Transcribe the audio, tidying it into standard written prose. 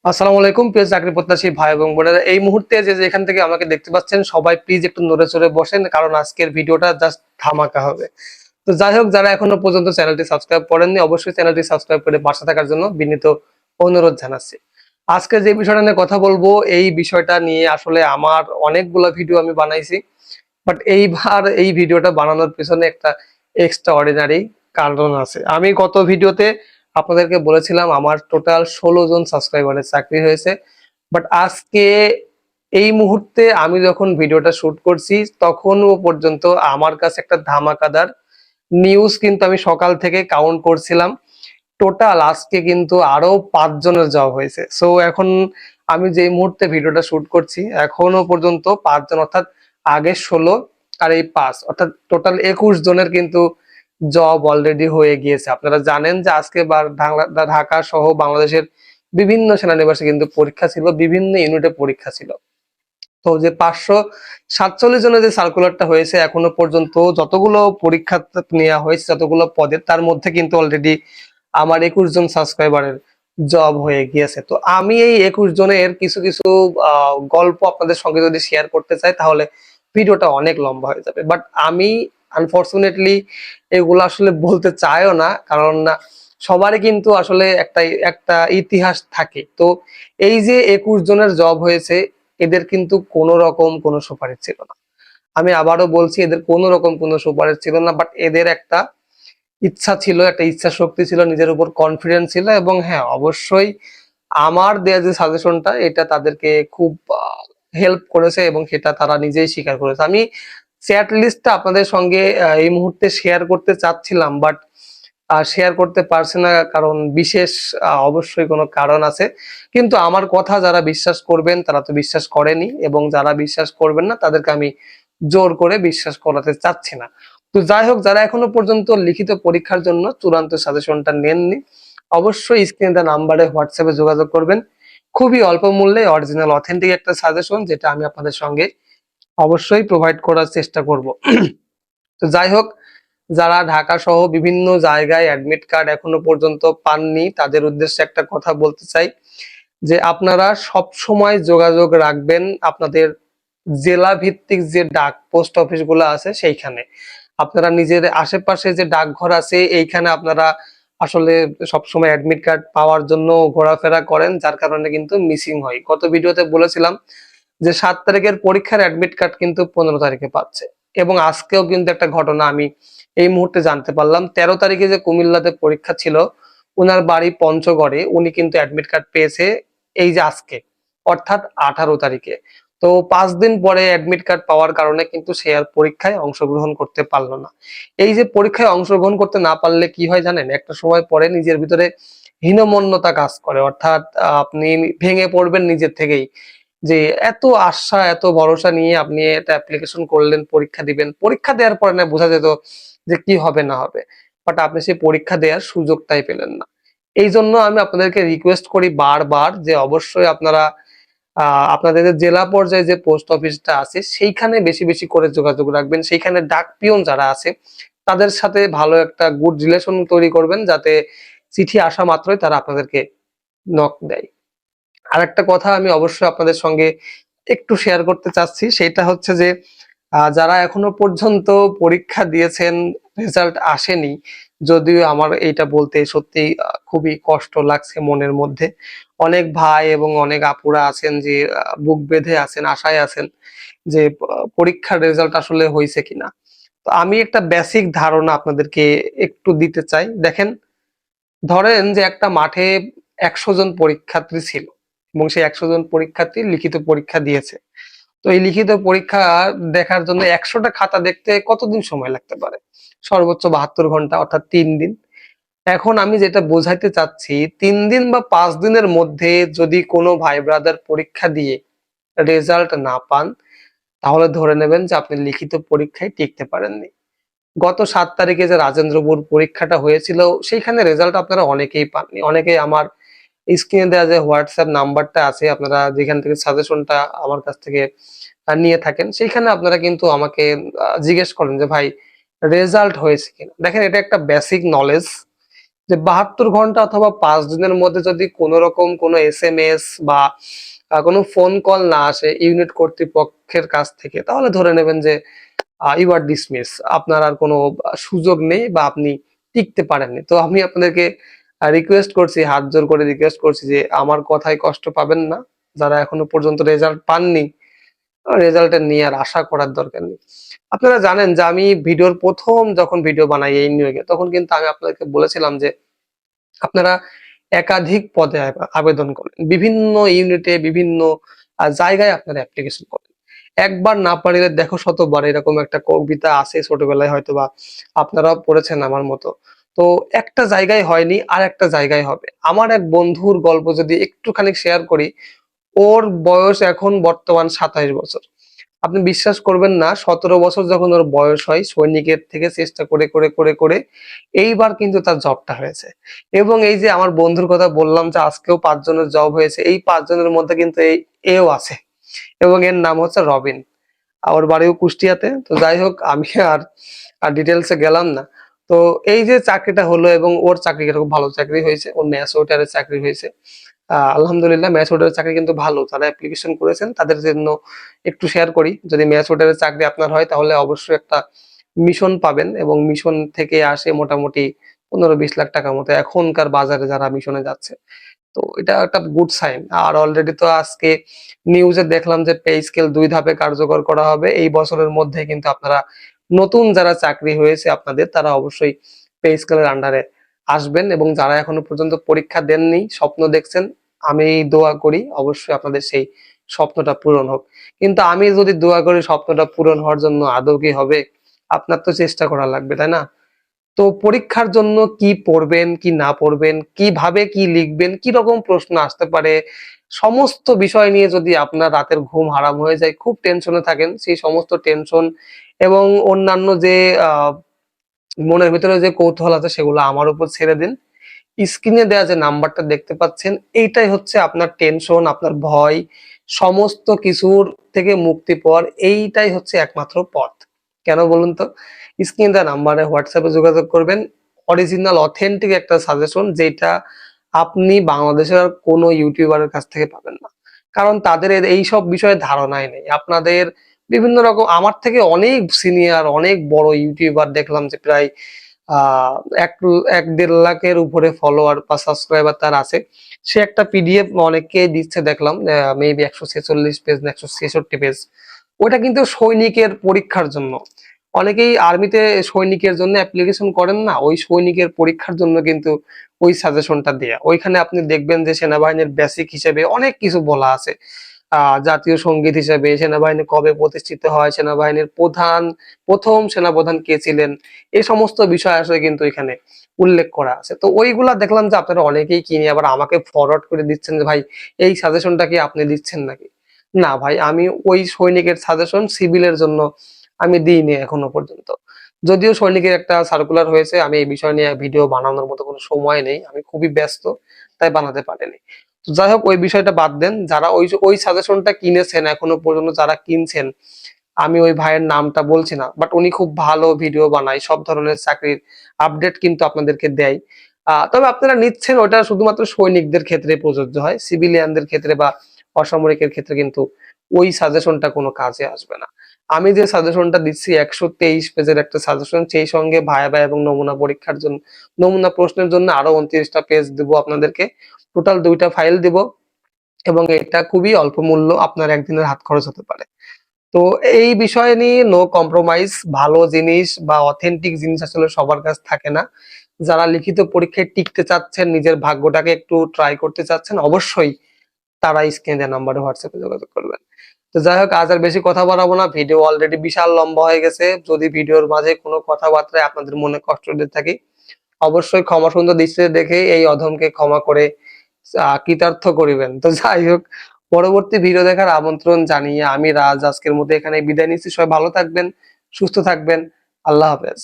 আসসালামু আলাইকুম প্রিয় চাকরি প্রত্যাশী ভাই এবং বোনেরা, এই মুহূর্তে যে যেখান থেকে আমাকে দেখতে পাচ্ছেন সবাই প্লিজ একটু নড়ে চড়ে বসেন, কারণ আজকের ভিডিওটা জাস্ট ধামাকা হবে। তো যাই হোক, যারা এখনো পর্যন্ত চ্যানেলটি সাবস্ক্রাইব করেননি অবশ্যই চ্যানেলটি সাবস্ক্রাইব করে পাশে থাকার জন্য বিনীত অনুরোধ জানাচ্ছি। আজকে যে বিষয়টা নিয়ে কথা বলবো, এই বিষয়টা নিয়ে আসলে আমার অনেকগুলো ভিডিও আমি বানাইছি, বাট এইবার এই ভিডিওটা বানানোর পিছনে একটা এক্সট্রা অর্ডিনারি কারণ আছে। আমি গত ভিডিওতে আপনাদেরকে বলেছিলাম আমার টোটাল 16 জন সাবস্ক্রাইবারের চাকরি হয়েছে, বাট আজকে এই মুহূর্তে আমি যখন ভিডিওটা শুট করছি তখনও পর্যন্ত আমার কাছে একটা ধামাকাদার নিউজ কিন্তু আমি সকাল থেকে কাউন্ট করছিলাম। টোটাল আজকে কিন্তু আরো 5 জনের জব হয়েছে। সো এখন আমি যে মুহূর্তে ভিডিওটা শুট করছি এখনো পর্যন্ত 5 জন, অর্থাৎ আগে 16 আর এই 5, অর্থাৎ টোটাল 21 জনের কিন্তু জব অলরেডি হয়ে গিয়েছে। আপনারা জানেন যে আজকে ঢাকা সহ বাংলাদেশের বিভিন্ন সেনানিবাসে কিন্তু পরীক্ষা ছিল, বিভিন্ন ইউনিটে পরীক্ষা ছিল। তো যে 547 জনের যে সার্কুলারটা হয়েছে এখনো পর্যন্ত যতগুলো পরীক্ষা নেওয়া হয়েছে, যতগুলো পদের, তার মধ্যে কিন্তু অলরেডি আমার 21 জন সাবস্ক্রাইবারের জব হয়ে গিয়েছে। তো আমি এই 21 জনের কিছু কিছু গল্প আপনাদের সঙ্গে যদি শেয়ার করতে চাই তাহলে ভিডিওটা অনেক লম্বা হয়ে যাবে, বাট আমি আনফরচুনেটলি এগুলো আসলে বলতে চাইও না, কারণ সবারই কিন্তু আসলে একটা একটা ইতিহাস থাকে। তো এই যে 21 জনের জব হয়েছে, এদের কিন্তু কোনো রকম কোনো সুপারিশ ছিল না। আমি আবারও বলছি, এদের কোনো রকম কোনো সুপারিশ ছিল না, বাট এদের একটা ইচ্ছা ছিল, একটা ইচ্ছা শক্তি ছিল, নিজের উপর কনফিডেন্স ছিল, এবং হ্যাঁ অবশ্যই আমার দেয়া যে সাজেশনটা এটা তাদেরকে খুব হেল্প করেছে এবং সেটা তারা নিজেই স্বীকার করেছে। আমি চ্যাট লিস্টটা আপনাদের সঙ্গে এই মুহূর্তে শেয়ার করতে চাচ্ছিলাম, বাট শেয়ার করতে পারছি না, কারণ বিশেষ অবশ্যই কোনো কারণ আছে। কিন্তু আমার কথা যারা বিশ্বাস করবেন তারা তো বিশ্বাস করেনি, এবং যারা বিশ্বাস করবেন না তাদেরকে আমি জোর করে বিশ্বাস করাতে চাচ্ছি না। তো যাই হোক, যারা এখনো পর্যন্ত লিখিত পরীক্ষার জন্য চূড়ান্ত সাজেশনটা নেননি অবশ্যই স্ক্রিনে দেওয়া নাম্বারে হোয়াটসঅ্যাপে যোগাযোগ করবেন। খুবই অল্প মূল্যে অরিজিনাল অথেন্টিক একটা সাজেশন, যেটা আমি আপনাদের সঙ্গে অবশ্যই প্রোভাইড করার চেষ্টা করব। তো যাই হোক, যারা ঢাকা সহ বিভিন্ন জায়গায় অ্যাডমিট কার্ড এখনো পর্যন্ত পাননি তাদের উদ্দেশ্যে একটা কথা বলতে চাই, যে আপনারা সব সময় যোগাযোগ রাখবেন আপনাদের জেলা ভিত্তিক যে ডাক পোস্ট অফিস গুলো আছে সেইখানে। আপনারা নিজের আশেপাশে যে ডাকঘর আছে এইখানে আপনারা আসলে সবসময় অ্যাডমিট কার্ড পাওয়ার জন্য ঘোরাফেরা করেন, যার কারণে কিন্তু মিসিং হয়। গত ভিডিওতে বলেছিলাম যে 7 তারিখের পরীক্ষার অ্যাডমিট কার্ড কিন্তু 15 তারিখে পাচ্ছে, এবং আজকেও কিন্তু একটা ঘটনা আমি এই মুহূর্তে জানতে পারলাম। 13 তারিখে যে কুমিল্লাতে পরীক্ষা ছিল, উনার বাড়ি পঞ্চগড়ে, উনি কিন্তু অ্যাডমিট কার্ড পেয়েছে এই যে আজকে, অর্থাৎ 18 তারিখে। তো 5 দিন পরে অ্যাডমিট কার্ড পাওয়ার কারণে কিন্তু সে আর পরীক্ষায় অংশগ্রহণ করতে পারলো না। এই যে পরীক্ষায় অংশগ্রহণ করতে না পারলে কি হয় জানেন, একটা সময় পরে নিজের ভিতরে হীনমন্যতা কাজ করে, অর্থাৎ আপনি ভেঙে পড়বেন নিজের থেকেই, যে এত আশা এত ভরসা নিয়ে আপনি এটা অ্যাপ্লিকেশন করলেন, পরীক্ষা দিবেন, পরীক্ষা দেওয়ার পরে না বোঝা যেত যে কি হবে না হবে, বাট আপনি সেই পরীক্ষা দেওয়ার সুযোগটাই পেলেন না। এই জন্য আমি আপনাদেরকে রিকোয়েস্ট করি বারবার যে অবশ্যই আপনারা আপনাদের যে জেলা পর্যায়ে যে পোস্ট অফিসটা আছে সেইখানে বেশি বেশি করে যোগাযোগ রাখবেন। সেইখানে ডাক পিয়ন যারা আছে তাদের সাথে ভালো একটা গুড রিলেশন তৈরি করবেন, যাতে চিঠি আসা মাত্রই তারা আপনাদেরকে নক দেয়। আরেকটা কথা আমি অবশ্যই আপনাদের সঙ্গে একটু শেয়ার করতে চাচ্ছি, সেটা হচ্ছে যে যারা এখনো পর্যন্ত পরীক্ষা দিয়েছেন, রেজাল্ট আসেনি, যদিও আমার এইটা বলতে সত্যিই খুবই কষ্ট লাগছে মনের মধ্যে। অনেক ভাই এবং অনেক আপুরা আছেন যে বুক বেঁধে আছেন, আশায় আছেন যে পরীক্ষার রেজাল্ট আসলে হইছে কিনা। তো আমি একটা বেসিক ধারণা আপনাদেরকে একটু দিতে চাই। দেখেন, ধরেন যে একটা মাঠে 100 জন পরীক্ষার্থী ছিল এবং সেই 100 জন পরীক্ষার্থী লিখিত পরীক্ষা দিয়েছে। তো এই লিখিত পরীক্ষা দেখার জন্য 100টা খাতা দেখতে কতদিন সময় লাগতে পারে? সর্বোচ্চ 72 ঘন্টা, অর্থাৎ 3 দিন। এখন আমি যেটা বোঝাইতে চাচ্ছি, 3 দিন বা 5 দিনের মধ্যে যদি কোনো ভাই ব্রাদার পরীক্ষা দিয়ে রেজাল্ট না পান, তাহলে ধরে নেবেন যে আপনি লিখিত পরীক্ষায় টিকতে পারেননি। গত 7 তারিখে যে রাজেন্দ্রপুর পরীক্ষাটা হয়েছিল সেইখানে রেজাল্ট আপনারা অনেকেই পাননি। অনেকেই আমার স্ক্রিনে দেওয়া যে হোয়াটসঅ্যাপ নাম্বারটা আছে, আপনারা যেখান থেকে সাজেশনটা আমার কাছ থেকে নিয়ে থাকেন, সেইখানে আপনারা কিন্তু আমাকে জিজ্ঞেস করেন যে ভাই রেজাল্ট হয়েছে কিনা। দেখেন, এটা একটা বেসিক নলেজ যে 72 ঘন্টা অথবা 5 দিনের মধ্যে যদি কোনো রকম কোনো SMS বা কোনো ফোন কল না আসে ইউনিট কর্তৃপক্ষের কাছ থেকে, তাহলে ধরে নেবেন যে ইউ আর ডিসমিস, আপনার আর কোনো সুযোগ নেই বা আপনি টিকতে পারেননি। তো আমি আপনাদেরকে রিকোয়েস্ট করছি, হাত জোর করে রিকোয়েস্ট করছি যে আমার কথায় কষ্ট পাবেন না। যারা এখনো পর্যন্ত রেজাল্ট পাননি, রেজাল্টের নিয়ে আর আশা করার দরকার নেই। আপনারা জানেন যে আমি ভিডিওর প্রথম যখন ভিডিও বানাই এই নিয়োগে, তখন কিন্তু আমি আপনাদেরকে বলেছিলাম যে আপনারা একাধিক পদে আবেদন করেন। বিভিন্ন ইউনিটে বিভিন্ন জায়গায় আপনারা অ্যাপ্লিকেশন করেন। একবার না পারিলে দেখো শতবার, এরকম একটা কবিতা আছে ছোটবেলায়, হয়তোবা আপনারাও পড়েছেন আমার মতো। তো একটা জায়গায় হয়নি, আরেকটা জায়গায় হবে। আমার এক বন্ধুর গল্প যদি একটুখানি শেয়ার করি, ওর বয়স এখন বর্তমান 27 বছর। আপনি বিশ্বাস করবেন না, 17 বছর যখন ওর বয়স হয় সৈনিকের থেকে চেষ্টা করে করে করে করে এইবার কিন্তু তার জবটা হয়েছে। এবং এই যে আমার বন্ধুর কথা বললাম যে আজকেও 5 জনের জব হয়েছে, এই 5 জনের মধ্যে কিন্তু এও আছে, এবং এর নাম হচ্ছে রবিন। ওর বাড়িও কুষ্টিয়াতে। তো যাই হোক, আমি আর ডিটেলসে গেলাম না। তো এই যে চাকরিটা হলো, এবং ওর চাকরি খুব ভালো চাকরি হয়েছে, ওর ম্যাচ ওয়েটারের চাকরি হয়েছে। আলহামদুলিল্লাহ, ম্যাচ ওয়েটারের চাকরি কিন্তু ভালো। যারা অ্যাপ্লিকেশন করেছেন তাদের জন্য একটু শেয়ার করি, যদি ম্যাচ ওয়েটারের চাকরি আপনার হয় তাহলে অবশ্যই একটা মিশন পাবেন, এবং মিশন থেকে আসে মোটামুটি 15-20 লাখ টাকার মতো এখনকার বাজারে যারা মিশনে যাচ্ছে। তো এটা একটা গুড সাইন। আর অলরেডি তো আজকে নিউজে দেখলাম যে পে স্কেল 2 ধাপে কার্যকর করা হবে এই বছরের মধ্যে। কিন্তু আপনারা নতুন যারা চাকরি হয়েছে আপনাদের, তারা অবশ্যই পে স্কেলের আন্ডারে আসবেন, এবং যারা এখনো পর্যন্ত পরীক্ষা দেননি, স্বপ্ন দেখছেন, আমি দোয়া করি অবশ্যই আপনাদের সেই স্বপ্নটা পূরণ হোক। কিন্তু আমি যদি দোয়া করি স্বপ্নটা পূরণ হওয়ার জন্য, আদৌ কি হবে? আপনার তো চেষ্টা করা লাগবে, তাই না? তো পরীক্ষার জন্য কি পড়বেন, কি না পড়বেন, কিভাবে কি লিখবেন, কি রকম প্রশ্ন আসতে পারে, সমস্ত বিষয় নিয়ে যদি আপনার রাতের ঘুম হারাম হয়ে যায়, খুব টেনশনে থাকেন, সেই সমস্ত টেনশন এবং অন্যান্য যে মনের ভিতরে যে কৌতূহল আছে সেগুলো আমার উপর ছেড়ে দিন। স্ক্রিনে দেওয়া যে নাম্বারটা দেখতে পাচ্ছেন, এইটাই হচ্ছে আপনার টেনশন, আপনার ভয়, সমস্ত কিছুর থেকে মুক্তি পাওয়ার এইটাই হচ্ছে একমাত্র পথ। কেন বলুন তো? স্ক্রিনে দেওয়া নাম্বারে হোয়াটসঅ্যাপে যোগাযোগ করবেন। অরিজিনাল অথেন্টিক একটা সাজেশন, যেটা আপনি বাংলাদেশের আর কোনো ইউটিউবারের কাছ থেকে পাবেন না। কারণ তাদের এইসব বিষয়ে ধারণাই নেই। আপনাদের বিভিন্ন রকম, আমার থেকে অনেক সিনিয়র, অনেক বড় ইউটিউবার দেখলাম যে প্রায় আহ 1-1.5 লাখের উপরে ফলোয়ার বা সাবস্ক্রাইবার তার আছে। সে একটা পিডিএফ অনেককে দিচ্ছে দেখলাম, মেবি 146 পেজ না 166 পেজ। ওটা কিন্তু সৈনিকের পরীক্ষার জন্য। অনেকেই আর্মিতে সৈনিকের জন্য অ্যাপ্লিকেশন করেন না, ওই সৈনিকের পরীক্ষার জন্য কিন্তু ওই সাজেশনটা দেয়া। ওইখানে আপনি দেখবেন যে সেনাবাহিনীর বেসিক হিসেবে অনেক কিছু বলা আছে। জাতীয় সঙ্গীত হিসেবে সেনাবাহিনী কবে প্রতিষ্ঠিত হয়, সেনাবাহিনীর প্রথম সেনাপ্রধান কে ছিলেন, এই সমস্ত বিষয় আসলে কিন্তু এখানে উল্লেখ করা আছে। তো ওইগুলা দেখলাম যে আপনারা অনেকেই কিনে আবার আমাকে ফরওয়ার্ড করে দিচ্ছেন যে ভাই এই সাজেশনটা কি আপনি দিচ্ছেন নাকি? না ভাই, আমি ওই সৈনিকের সাজেশন সিভিলের জন্য আমি দিইনি এখনো পর্যন্ত। যদিও সৈনিকের একটা সার্কুলার হয়েছে, আমি এই বিষয় নিয়ে ভিডিও বানানোর মতো কোনো সময় নেই, আমি খুবই ব্যস্ত, তাই বানাতে পারিনি। তো যাই হোক, ওই বিষয়টা বাদ দেন। যারা ওই সাজেশনটা কিনেছেন, এখনো পর্যন্ত যারা কিনছেন, আমি ওই ভাইয়ের নামটা বলছি না, বাট উনি খুব ভালো ভিডিও বানায়, সব ধরনের চাকরির আপডেট কিন্তু আপনাদেরকে দেয়। তবে আপনারা নিচ্ছেন ওটা শুধুমাত্র সৈনিকদের ক্ষেত্রে প্রযোজ্য হয়, সিভিলিয়ানদের ক্ষেত্রে বা অসামরিকের ক্ষেত্রে কিন্তু ওই সাজেশনটা কোনো কাজে আসবে না। আমি যে সাজেশনটা দিচ্ছি 123 পেজের একটা সাজেশন, সেই সঙ্গে ভাইবা এবং নমুনা পরীক্ষার জন্য, নমুনা প্রশ্নের জন্য আরো 29টা পেজ দিব আপনাদেরকে। টোটাল 2টা ফাইল দিব, এবং এটা খুবই অল্প মূল্য, আপনার একদিনের হাত খরচ হতে পারে। তো এই বিষয় নিয়ে নো কম্প্রোমাইজ। ভালো জিনিস বা অথেন্টিক জিনিস আসলে সবার কাছে থাকে না। যারা লিখিত পরীক্ষায় টিকতে চাচ্ছেন, নিজের ভাগ্যটাকে একটু ট্রাই করতে চাচ্ছেন, অবশ্যই তারা স্ক্রিনে দেওয়া নাম্বারে হোয়াটসঅ্যাপে যোগাযোগ করবেন। তো যাই হোক, আজ আর বেশি কথা বাড়াবো না, ভিডিও অলরেডি বিশাল লম্বা হয়ে গেছে। যদি ভিডিওর মাঝে কোনো কথাবার্তায় আপনাদের মনে কষ্ট দিয়ে থাকি, অবশ্যই ক্ষমা সুন্দর দৃষ্টিতে দেখে এই অধমকে ক্ষমা করে কৃতার্থ করিবেন। তো যাই হোক, পরবর্তী ভিডিও দেখার আমন্ত্রণ জানিয়ে আমি রাজ আজকের মতো এখানে বিদায় নিচ্ছি। সবাই ভালো থাকবেন, সুস্থ থাকবেন। আল্লাহ হাফেজ।